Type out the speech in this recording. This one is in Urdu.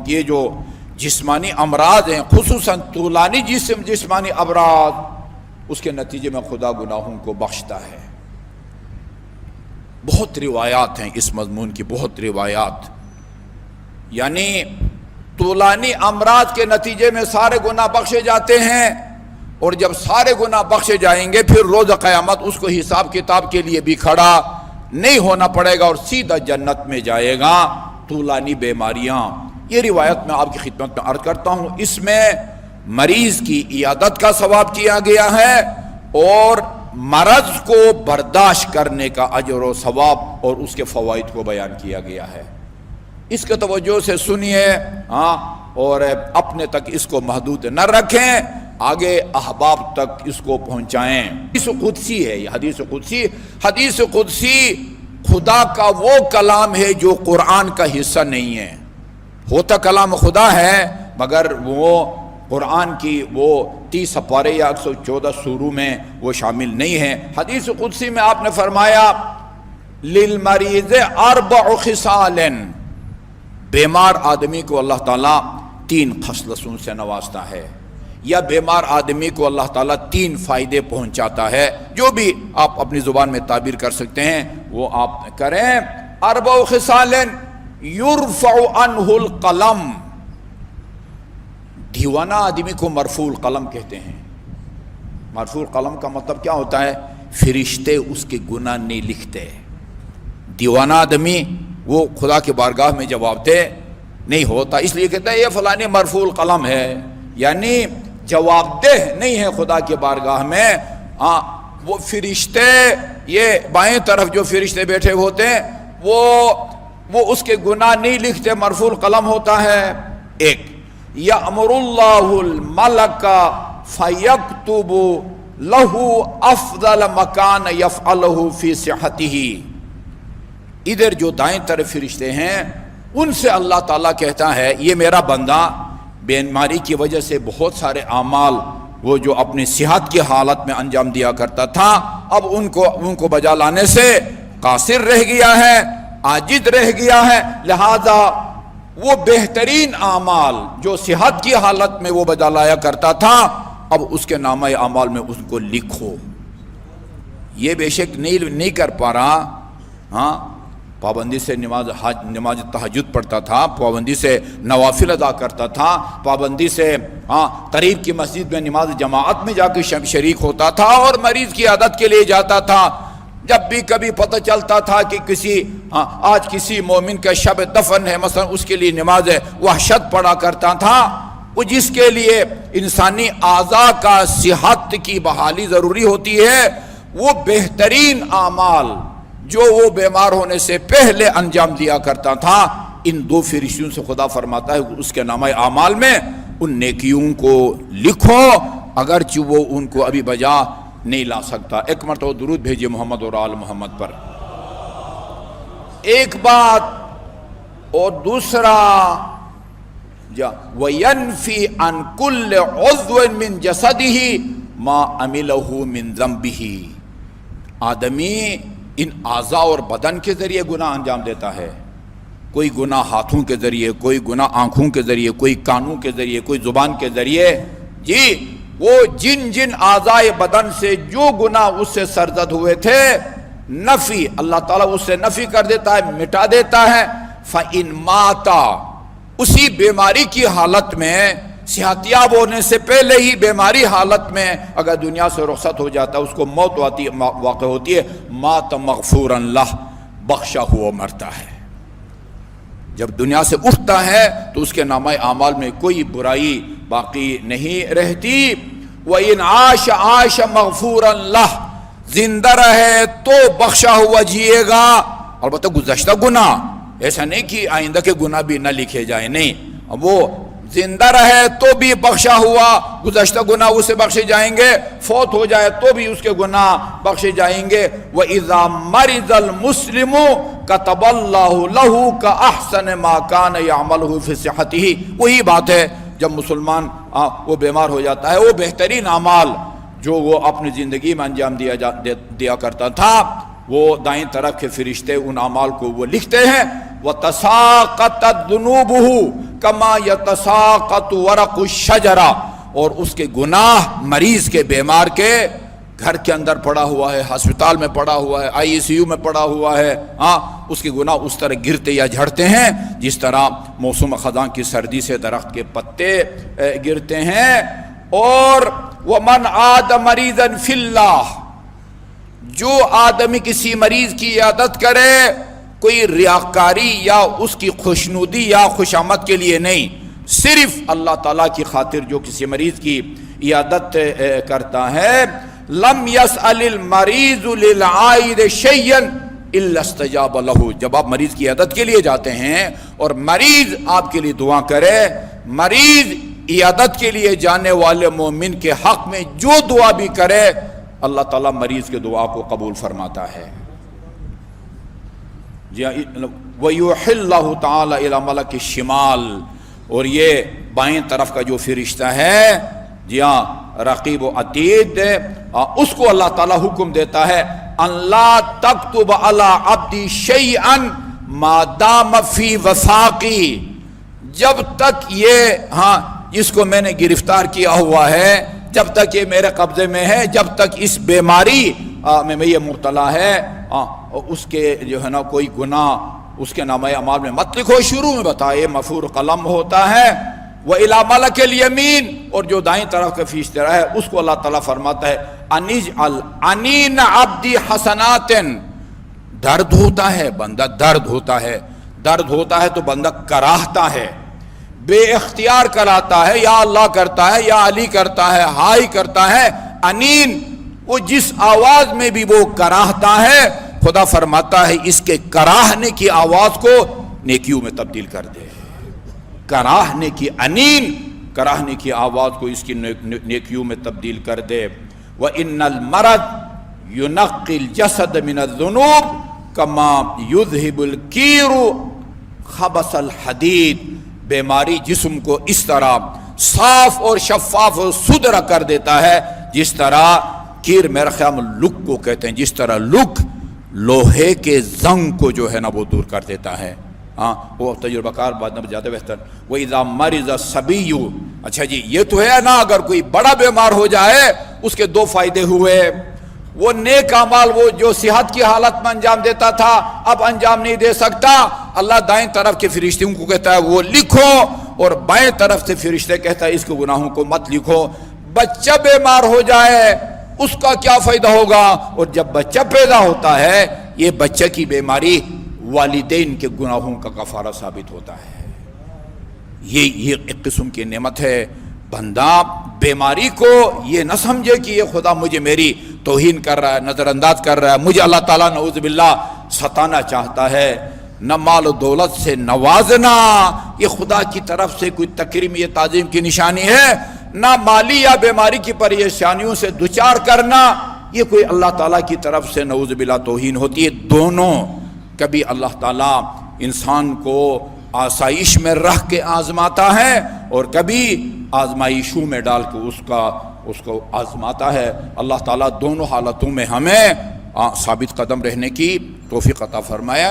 یہ جو جسمانی امراض ہیں، خصوصاً طولانی جسمانی امراض، اس کے نتیجے میں خدا گناہوں کو بخشتا ہے۔ بہت روایات ہیں اس مضمون کی، بہت روایات، یعنی طولانی امراض کے نتیجے میں سارے گناہ بخشے جاتے ہیں، اور جب سارے گناہ بخشے جائیں گے پھر روز قیامت اس کو حساب کتاب کے لیے بھی کھڑا نہیں ہونا پڑے گا اور سیدھا جنت میں جائے گا۔ طولانی بیماریاں، یہ روایت میں آپ کی خدمت میں عرض کرتا ہوں، اس میں مریض کی عیادت کا ثواب کیا گیا ہے اور مرض کو برداشت کرنے کا اجر و ثواب اور اس کے فوائد کو بیان کیا گیا ہے۔ اس کے توجہ سے سنیے اور اپنے تک اس کو محدود نہ رکھیں، آگے احباب تک اس کو پہنچائیں۔ حدیث قدسی ہے یہ، حدیث قدسی خدا کا وہ کلام ہے جو قرآن کا حصہ نہیں ہے۔ ہوتا کلام خدا ہے مگر وہ قرآن کی وہ 30 سپارے یا 114 سوروں میں وہ شامل نہیں ہے۔ حدیث قدسی میں آپ نے فرمایا للمریض 4 خصال، بیمار آدمی کو اللہ تعالیٰ 3 خصلتوں سے نوازتا ہے، یا بیمار آدمی کو اللہ تعالیٰ 3 فائدے پہنچاتا ہے، جو بھی آپ اپنی زبان میں تعبیر کر سکتے ہیں وہ آپ کریں۔ 4 خصال یرفع عنہ القلم، دیوانہ آدمی کو مرفوع القلم کہتے ہیں۔ مرفوع القلم کا مطلب کیا ہوتا ہے؟ فرشتے اس کے گناہ نہیں لکھتے۔ دیوانہ آدمی وہ خدا کے بارگاہ میں جواب دہ نہیں ہوتا، اس لیے کہتا ہے یہ فلانی مرفوع القلم ہے، یعنی جواب دہ نہیں ہے خدا کے بارگاہ میں۔ وہ فرشتے، یہ بائیں طرف جو فرشتے بیٹھے ہوتے ہیں وہ اس کے گناہ نہیں لکھتے، مرفوع القلم ہوتا ہے۔ ایک یأمر اللہ الملک فیکتب لہ افضل مکان یفعلہ فی صحتہ، ادھر جو دائیں طرف فرشتے ہیں ان سے اللہ تعالیٰ کہتا ہے یہ میرا بندہ بیماری کی وجہ سے بہت سارے اعمال وہ جو اپنی صحت کی حالت میں انجام دیا کرتا تھا اب ان کو بجا لانے سے قاصر رہ گیا ہے، عاجز رہ گیا ہے، لہذا وہ بہترین اعمال جو صحت کی حالت میں وہ بجا لایا کرتا تھا اب اس کے نامہ اعمال میں اس کو لکھو۔ یہ بے شک نہیں کر پا رہا، پابندی سے نماز تہجد پڑھتا تھا، پابندی سے نوافل ادا کرتا تھا، پابندی سے قریب کی مسجد میں نماز جماعت میں جا کے شریک ہوتا تھا اور مریض کی عادت کے لیے جاتا تھا۔ جب بھی کبھی پتہ چلتا تھا کہ آج کسی مومن کا شب دفن ہے مثلا، اس کے لیے نماز وحشت پڑھا کرتا تھا۔ وہ جس کے لیے انسانی اعضاء کا صحت کی بحالی ضروری ہوتی ہے، وہ بہترین اعمال جو وہ بیمار ہونے سے پہلے انجام دیا کرتا تھا، ان 2 فرشتوں سے خدا فرماتا ہے اس کے نامہ اعمال میں ان نیکیوں کو لکھو، اگرچہ وہ ان کو ابھی بجا نہیں لا سکتا۔ ایک مرتبہ درود بھیجئے محمد اور آل محمد پر۔ ایک بات، اور دوسرا وَيَنْفِي عَنْ كُلِّ عُضْوٍ مِّن جَسَدِهِ مَا عَمِلَهُ مِن ذَنْبِهِ، آدمی ان اعضاء اور بدن کے ذریعے گناہ انجام دیتا ہے، کوئی گناہ ہاتھوں کے ذریعے، کوئی گناہ آنکھوں کے ذریعے، کوئی کانوں کے ذریعے، کوئی زبان کے ذریعے، جی وہ جن اعضاء بدن سے جو گناہ اس سے سرزد ہوئے تھے نفی اللہ تعالیٰ اس سے نفی کر دیتا ہے، مٹا دیتا ہے۔ فَإِن مَاتَ، اسی بیماری کی حالت میں، صحتیاب ہونے سے پہلے ہی بیماری حالت میں اگر دنیا سے رخصت ہو جاتا ہے، اس کو موت واقع ہوتی ہے، مات مغفورا لہ، بخشا ہوا مرتا ہے۔ جب دنیا سے اٹھتا ہے تو اس کے نامہ اعمال میں کوئی برائی باقی نہیں رہتی۔ وَإِنْ عَاشَ مَغْفُورًا لَهُ، زندہ رہے تو بخشا ہوا جیے گا، البتہ گزشتہ گناہ، ایسا نہیں کہ آئندہ کے گناہ بھی نہ لکھے جائیں، نہیں، وہ زندہ رہے تو بھی بخشا ہوا، گزشتہ گناہ اسے بخشے جائیں گے، فوت ہو جائے تو بھی اس کے گناہ بخشے جائیں گے۔ وَإِذَا مَرِضَ الْمُسْلِمُ كَتَبَ اللَّهُ لَهُ كَأَحْسَنِ مَا كَانَ يَعْمَلُهُ فِي صِحَتِهِ، وہی بات ہے جب مسلمان وہ بیمار ہو جاتا ہے، وہ بہترین اعمال جو وہ اپنی زندگی میں انجام دیا کرتا تھا، وہ دائیں طرف کے فرشتے ان اعمال کو وہ لکھتے ہیں۔ وَتَسَاقَطَتْ ذُنُوبُهُ کما یتساقط ورق الشجرہ، اور اس کے گناہ مریض کے، بیمار کے گھر کے اندر پڑا ہوا ہے، ہسپتال میں پڑا ہوا ہے، ICU میں پڑا ہوا ہے، اس کے گناہ اس طرح گرتے یا جھڑتے ہیں جس طرح موسم خزاں کی سردی سے درخت کے پتے گرتے ہیں۔ اور وَمَنْ عَادَ مَرِيضًا فِي اللَّهِ، جو آدمی کسی مریض کی عیادت کرے کوئی ریاکاری یا اس کی خوشنودی یا خوشامد کے لیے نہیں، صرف اللہ تعالیٰ کی خاطر جو کسی مریض کی عیادت کرتا ہے، لم يسأل المریض للعائد شيئا الا استجاب له، جب آپ مریض کی عیادت کے لیے جاتے ہیں اور مریض آپ کے لیے دعا کرے، مریض عیادت کے لیے جانے والے مومن کے حق میں جو دعا بھی کرے اللہ تعالیٰ مریض کے دعا کو قبول فرماتا ہے۔ وَيُوحِي اللَّهُ تَعَالَى إِلَى مَلَكِ الشِّمَالِ، اور یہ بائیں طرف کا جو فرشتہ ہے، جی ہاں رقیب و عتید، اس کو اللہ تعالیٰ حکم دیتا ہے ان لا تکتب علی عبدی شیئا ما دام فی وثاقی، جب تک یہ جس کو میں نے گرفتار کیا ہوا ہے، جب تک یہ میرے قبضے میں ہے، جب تک اس بیماری میں یہ مبتلا ہے، اس کے جو ہے نا کوئی گناہ اس کے نامہ اعمال میں مت لکھو۔ شروع میں بتائے مفعول قلم ہوتا ہے، وَإِلَى مَلَكِ الْيَمِينِ، اور جو دائیں طرف کا فرشتہ ہے اس کو اللہ تعالیٰ فرماتا ہے اَنِجْعَلْ عَنِينَ عَبْدِ حَسَنَاتٍ، درد ہوتا ہے بندہ، درد ہوتا ہے تو بندہ کراہتا ہے، بے اختیار کراتا ہے، یا اللہ کرتا ہے یا علی کرتا ہے، ہائی کرتا ہے، انین وہ جس آواز میں بھی وہ کراہتا ہے، خدا فرماتا ہے اس کے کراہنے کی آواز کو نیکیوں میں تبدیل کر دے۔ کراہنے کی انین، کراہنے کی آواز کو اس کی نیکیوں میں تبدیل کر دے۔ وَإِنَّ الْمَرَضَ يُنَقِّي الْجَسَدَ مِنَ الذُّنُوبِ كَمَا يُذْهِبُ الْكِيرُ خَبَثَ الْحَدِيدِ، بیماری جسم کو اس طرح صاف اور شفاف اور ستھرا کر دیتا ہے جس طرح کیر، میرا خیال میں لک کو کہتے ہیں، جس طرح لک لوہے کے زنگ کو جو ہے نا وہ دور کر دیتا ہے۔ وہ تجربہ کار بات نہ زیادہ بہتر۔ وَإِذَا مَرِضَ الصَّبِيُّ، اچھا جی یہ تو ہے نا، اگر کوئی بڑا بیمار ہو جائے اس کے دو فائدے ہوئے، وہ نیک اعمال وہ جو صحت کی حالت میں انجام دیتا تھا اب انجام نہیں دے سکتا، اللہ دائیں طرف کے فرشتوں کو کہتا ہے وہ لکھو، اور بائیں طرف سے فرشتے کہتا ہے اس کے گناہوں کو مت لکھو۔ بچہ بیمار ہو جائے اس کا کیا فائدہ ہوگا، اور جب بچہ پیدا ہوتا ہے یہ بچہ کی بیماری والدین کے گناہوں کا کفارہ ثابت ہوتا ہے۔ یہ ایک قسم کی نعمت ہے۔ بندہ بیماری کو یہ نہ سمجھے کہ یہ خدا مجھے میری توہین کر رہا ہے، نظر انداز کر رہا ہے، مجھے اللہ تعالیٰ نعوذ باللہ ستانا چاہتا ہے۔ نہ مال و دولت سے نوازنا یہ خدا کی طرف سے کوئی تکریم یا تعظیم کی نشانی ہے، نہ مالی یا بیماری کی پریشانیوں سے دوچار کرنا یہ کوئی اللہ تعالیٰ کی طرف سے نعوذ باللہ توہین ہوتی ہے۔ دونوں، کبھی اللہ تعالیٰ انسان کو آسائش میں رکھ کے آزماتا ہے اور کبھی آزمائشوں میں ڈال کے اس کو آزماتا ہے۔ اللہ تعالیٰ دونوں حالتوں میں ہمیں ثابت قدم رہنے کی توفیق عطا فرمایا۔